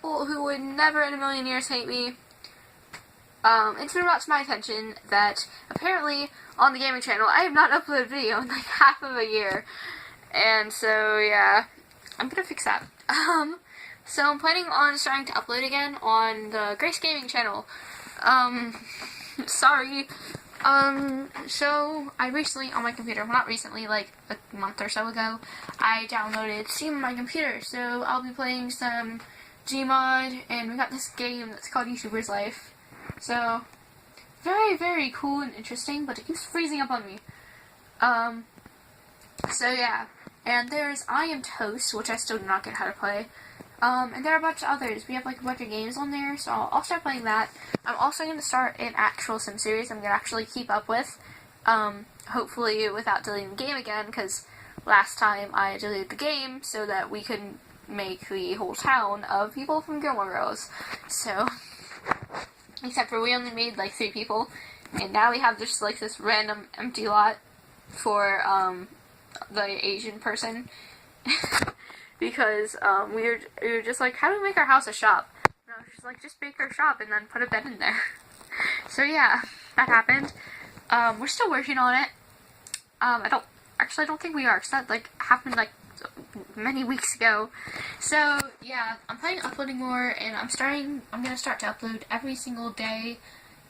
people who would never in a million years hate me. It's been brought to my attention that apparently on the gaming channel I have not uploaded a video in like half of a year. And so, yeah, I'm gonna fix that. So I'm planning on starting to upload again on the Grace Gaming channel. Sorry. So I recently on my computer, well, not recently, like a month or so ago, I downloaded Steam on my computer. So I'll be playing some Gmod, and we got this game that's called YouTuber's Life. So very, very cool and interesting, but it keeps freezing up on me. So yeah, and there's I Am Toast, which I still do not get how to play. And there are a bunch of others. We have like a bunch of games on there, so I'll start playing that. I'm also going to start an actual sim series I'm going to actually keep up with, hopefully without deleting the game again, because last time I deleted the game so that we could make the whole town of people from Gilmore Girls. So, except for we only made like 3 people, and now we have just like this random empty lot for the Asian person. Because we were just like, how do we make our house a shop? And I was just like, just make our shop and then put a bed in there. So yeah, that happened. We're still working on it. I don't think we are, because that like happened like many weeks ago. So yeah, I'm planning on uploading more, and I'm gonna start to upload every single day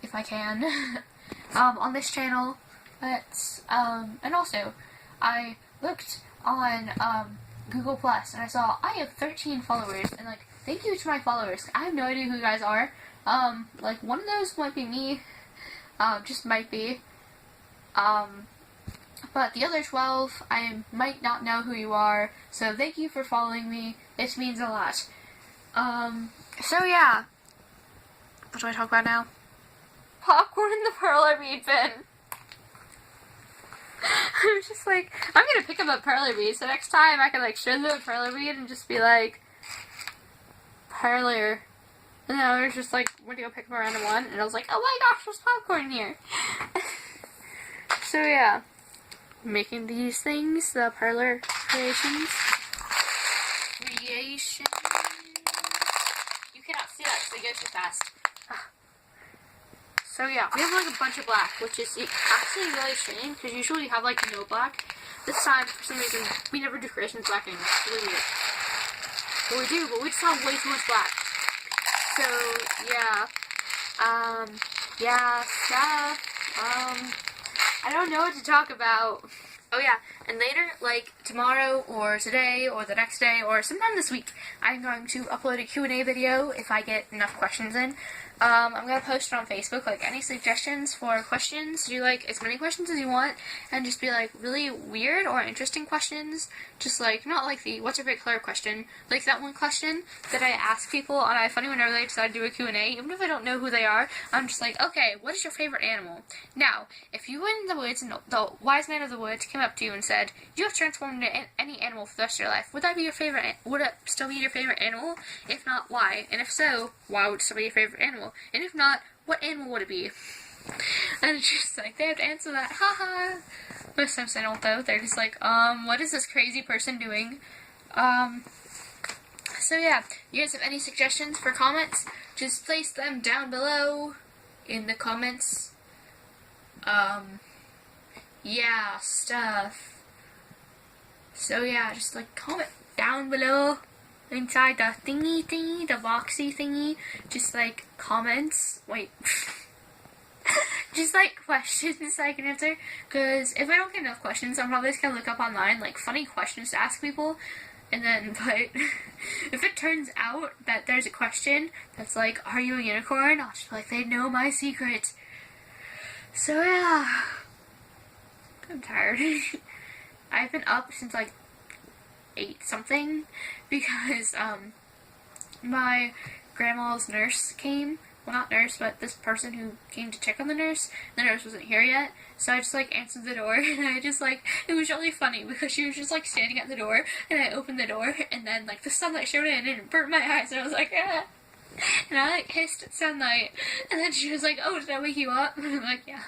if I can on this channel. But and also I looked on Google Plus, and I saw I have 13 followers, and like, thank you to my followers. I have no idea who you guys are. Like, one of those might be me, just might be. But the other 12, I might not know who you are, so thank you for following me. This means a lot. So yeah. What do I talk about now? Popcorn in the Perler Bead bin. I was just like, I'm gonna pick up a Perler Bead, so next time I can like show them a Perler Bead and just be like, Perler. And then I was just like, went to go pick up a random one, and I was like, oh my gosh, there's popcorn here. So yeah, making these things, the Perler creations. You cannot see that because they go too fast. So yeah, we have like a bunch of black, which is actually really strange, because usually we have like no black. This time, for some reason, we never do creations black anymore. It's really weird. Well, we do, but we just have way too much black. So yeah, yeah, stuff. I don't know what to talk about. Oh yeah, and later, like tomorrow or today or the next day or sometime this week, I'm going to upload a Q&A video if I get enough questions in. I'm going to post it on Facebook, like any suggestions for questions. Do like as many questions as you want, and just be like really weird or interesting questions. Just like, not like the what's your favorite color question, like that one question that I ask people on iFunny whenever they decide to do a Q&A, even if I don't know who they are. I'm just like, okay, what is your favorite animal? Now, if you went in the woods and the wise man of the woods came up to you and said, you have transformed into any animal for the rest of your life, would that be your favorite? Would it still be your favorite animal? If not, why? And if so, why would it still be your favorite animal? And if not, what animal would it be? And it's just like, they have to answer that, haha. Most times they don't though, they're just like, what is this crazy person doing? So yeah, you guys have any suggestions for comments? Just place them down below in the comments. Yeah, stuff. So yeah, just like comment down below. Inside the thingy, the boxy thingy, just like comments, wait, just like questions I can answer, because if I don't get enough questions, I'm probably just gonna look up online, like, funny questions to ask people, and then, but, if it turns out that there's a question that's like, are you a unicorn, I'll just be like, they know my secret. So yeah, I'm tired. I've been up since like 8 something, because my grandma's nurse came, well, not nurse, but this person who came to check on the nurse wasn't here yet, so I just like answered the door, and I just like, it was really funny, because she was just like standing at the door, and I opened the door, and then like the sunlight showed in, and it burnt my eyes, and I was like, ah, and I like hissed at sunlight, and then she was like, oh, did I wake you up? And I'm like, yeah.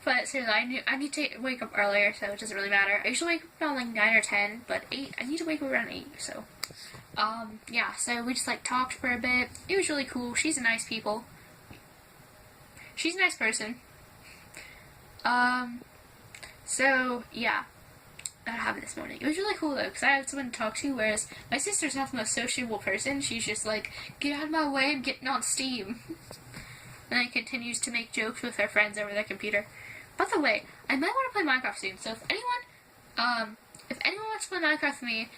But seriously, I need to wake up earlier, so it doesn't really matter. I usually wake up around like 9 or 10, but 8, I need to wake up around 8, so Yeah, so we just like talked for a bit. It was really cool. She's a nice people. She's a nice person. So yeah, that happened this morning. It was really cool though, because I had someone to talk to, whereas my sister's not the most sociable person. She's just like, get out of my way, I'm getting on Steam. And then continues to make jokes with her friends over their computer. By the way, I might want to play Minecraft soon, so if anyone wants to play Minecraft with me,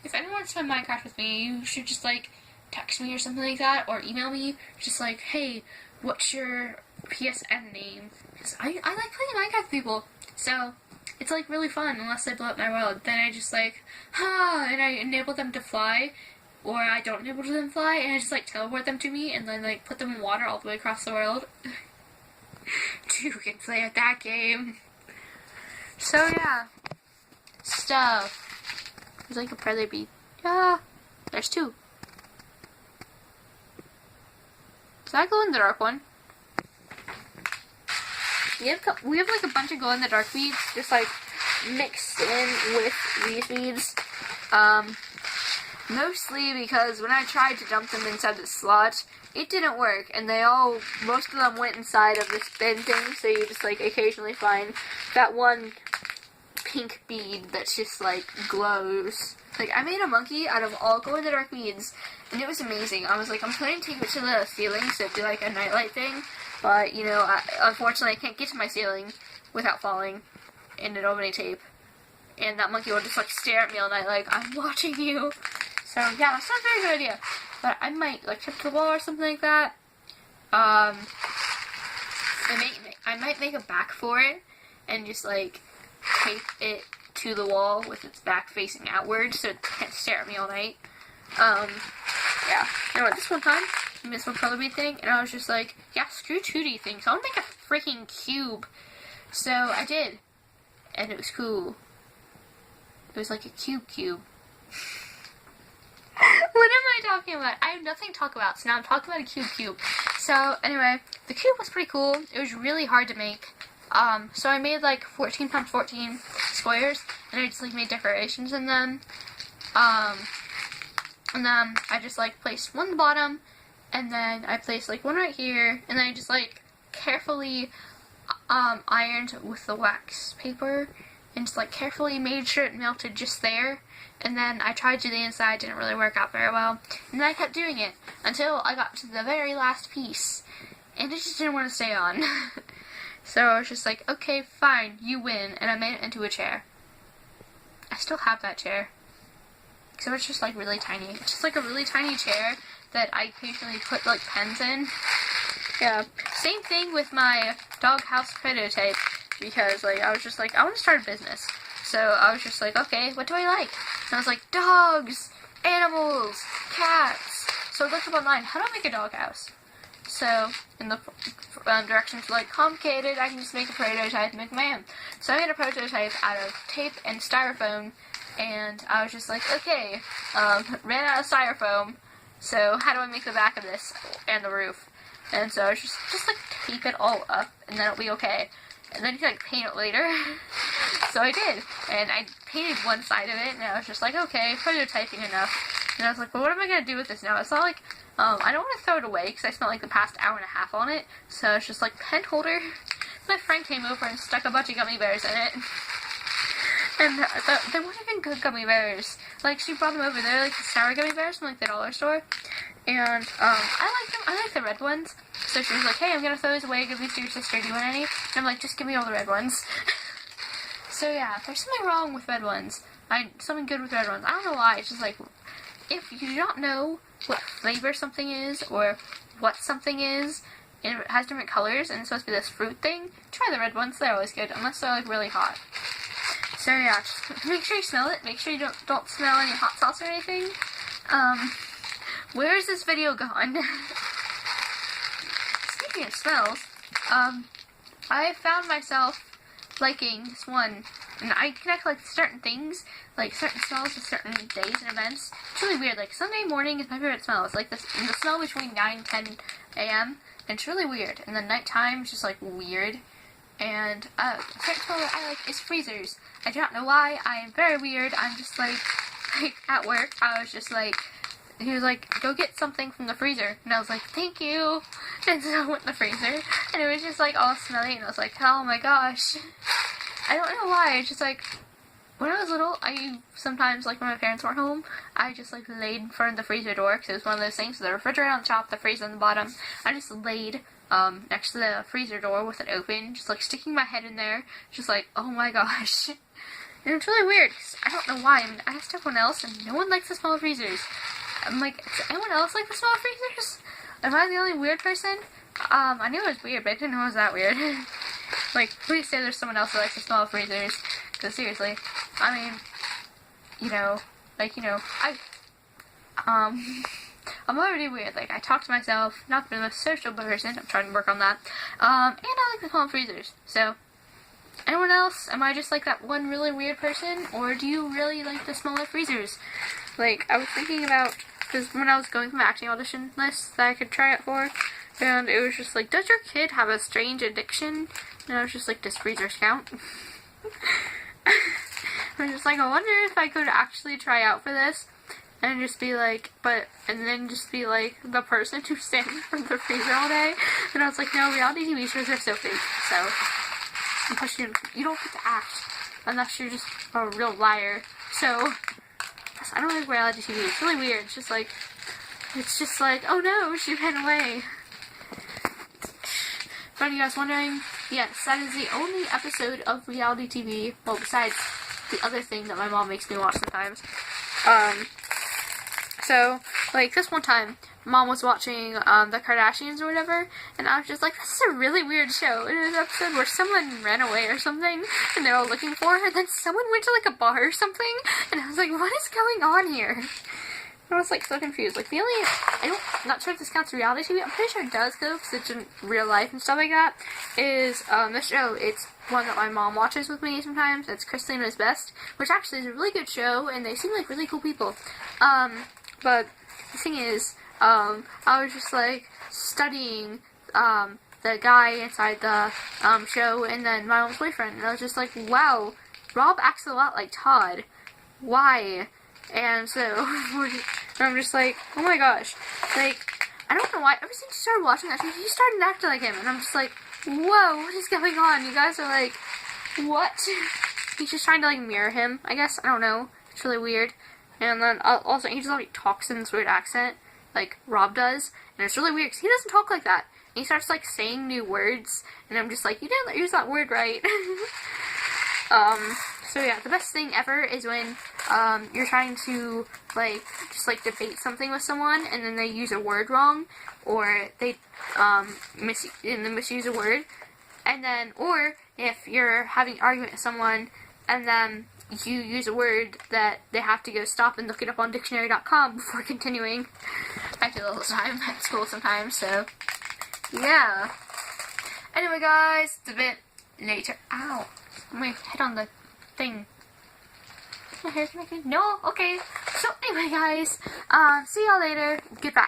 if anyone wants to play Minecraft with me, you should just like text me or something like that, or email me, just like, hey, what's your PSN name? Because I like playing Minecraft with people, so it's like really fun unless they blow up my world. Then I just like, and I enable them to fly, or I don't enable them to fly, and I just like teleport them to me, and then like put them in water all the way across the world. You can play at that game. So yeah, stuff. There's like a predator bee. Yeah, there's two. Is that glow in the dark one? We have like a bunch of glow in the dark beads just like mixed in with these beads. Mostly because when I tried to dump them inside the slot, it didn't work, and most of them went inside of this bin thing, so you just like occasionally find that one pink bead that's just like glows. Like, I made a monkey out of all glow in the dark beads, and it was amazing. I was like, I'm planning to take it to the ceiling so do like a nightlight thing, but you know, unfortunately I can't get to my ceiling without falling into nobody tape, and that monkey will just like stare at me all night like, I'm watching you. So yeah, that's not a very good idea, but I might like tip the wall or something like that. I might make a back for it and just like tape it to the wall with its back facing outward so it can't stare at me all night. Yeah. You know what, this one time, I made this one color bead thing, and I was just like, yeah, screw 2D things. I want to make a freaking cube. So I did. And it was cool. It was like a cube. What am I talking about? I have nothing to talk about, so now I'm talking about a cube. So, anyway, the cube was pretty cool. It was really hard to make. So I made like 14 x 14 squares, and I just like made decorations in them. And then I just like placed one at the bottom, and then I placed like one right here, and then I just like carefully ironed with the wax paper, and just like carefully made sure it melted just there. And then I tried to do the inside, didn't really work out very well. And then I kept doing it until I got to the very last piece, and it just didn't want to stay on. So I was just like, okay, fine, you win, and I made it into a chair. I still have that chair. So it's just like really tiny. It's just like a really tiny chair that I occasionally put like pens in. Yeah. Same thing with my doghouse prototype, because like I was just like, I want to start a business. So I was just like, okay, what do I like? And I was like, dogs, animals, cats. So I looked up online, how do I make a doghouse? So in the directions like complicated, I can just make a prototype and make my own. So I made a prototype out of tape and styrofoam, and I was just like, okay, ran out of styrofoam, so how do I make the back of this and the roof? And so I was just like tape it all up, and then it'll be okay. And then you can like paint it later. So I did, and I painted one side of it, and I was just like, okay, prototyping enough. And I was like, well, what am I gonna do with this now? It's not like, I don't want to throw it away, because I spent like the past hour and a half on it, so it's just like pen holder. My friend came over and stuck a bunch of gummy bears in it. And they weren't even good gummy bears. Like, she brought them over. They're like the sour gummy bears from like the dollar store. And I like them. I like the red ones. So she was like, hey, I'm gonna throw these away, give these to your sister, do you want any? And I'm like, just give me all the red ones. So yeah, there's something wrong with red ones. Something good with red ones. I don't know why, it's just like, if you do not know what flavor something is, or what something is, and it has different colors, and it's supposed to be this fruit thing, try the red ones, they're always good, unless they're like really hot. So yeah, just make sure you smell it, make sure you don't smell any hot sauce or anything. Where is this video gone? Speaking of smells, I found myself liking this one, and I connect like certain things, like certain smells with certain days and events. It's really weird. Like Sunday morning is my favorite smell. It's like the smell between 9 and 10 a.m. and it's really weird. And then nighttime is just like weird. And certain smell that I like is freezers. I do not know why. I am very weird. I'm just like like, at work, I was just like, he was like, go get something from the freezer. And I was like, thank you. And so I went in the freezer. And it was just like all smelly. And I was like, oh my gosh. I don't know why. It's just like, when I was little, I sometimes, like when my parents weren't home, I just like laid in front of the freezer door. Because it was one of those things with the refrigerator on the top, the freezer on the bottom. I just laid next to the freezer door with it open. Just like sticking my head in there. Just like, oh my gosh. And it's really weird. Cause I don't know why. I mean, I asked everyone else and no one likes the small freezers. I'm like, does anyone else like the small freezers? Am I the only weird person? I knew it was weird, but I didn't know it was that weird. Like, please say there's someone else that likes the small freezers. Because seriously, I mean, you know, like, you know, I'm already weird. Like, I talk to myself, not the most social person. I'm trying to work on that. And I like the small freezers. So, anyone else? Am I just like that one really weird person? Or do you really like the smaller freezers? Like, I was thinking about, because when I was going through my acting audition list that I could try out for, and it was just like, does your kid have a strange addiction? And I was just like, does freezers count? I was just like, I wonder if I could actually try out for this, and just be like, and then just be like, the person who's standing from the freezer all day. And I was like, no, reality TV shows are so fake, so, plus you don't get to act, unless you're just a real liar, so, I don't like reality TV. It's really weird. It's just like, oh no, she ran away. For any of you guys wondering, yes, that is the only episode of reality TV, well, besides the other thing that my mom makes me watch sometimes. So, like, this one time, Mom was watching, the Kardashians or whatever, and I was just like, this is a really weird show. And it was an episode where someone ran away or something, and they're all looking for her, and then someone went to, like, a bar or something, and I was like, what is going on here? And I was, like, so confused. Like, I'm not sure if this counts as reality TV, I'm pretty sure it does, though, because it's in real life and stuff like that, is, this show, it's one that my mom watches with me sometimes. It's Christine Knows Best, which actually is a really good show, and they seem like really cool people. But the thing is, I was just, like, studying, the guy inside the, show, and then my mom's boyfriend, and I was just like, wow, Rob acts a lot like Todd. Why? And so, I'm just like, oh my gosh, like, I don't know why, ever since you started watching that show, you started acting like him, and I'm just like, whoa, what is going on? You guys are like, what? He's just trying to, like, mirror him, I guess, I don't know, it's really weird. And then, also, he just, like, talks in this weird accent, like Rob does, and it's really weird, because he doesn't talk like that. And he starts, like, saying new words, and I'm just like, you didn't use that word right. So yeah, the best thing ever is when, you're trying to, like, just, like, debate something with someone, and then they use a word wrong, or they, misuse a word, and then, or if you're having an argument with someone, and then you use a word that they have to go stop and look it up on dictionary.com before continuing. I do all the time at school sometimes, so, yeah. Anyway, guys, it's a bit later. Ow. My head on the thing. My hair's making... No? Okay. So, anyway, guys, see y'all later. Goodbye.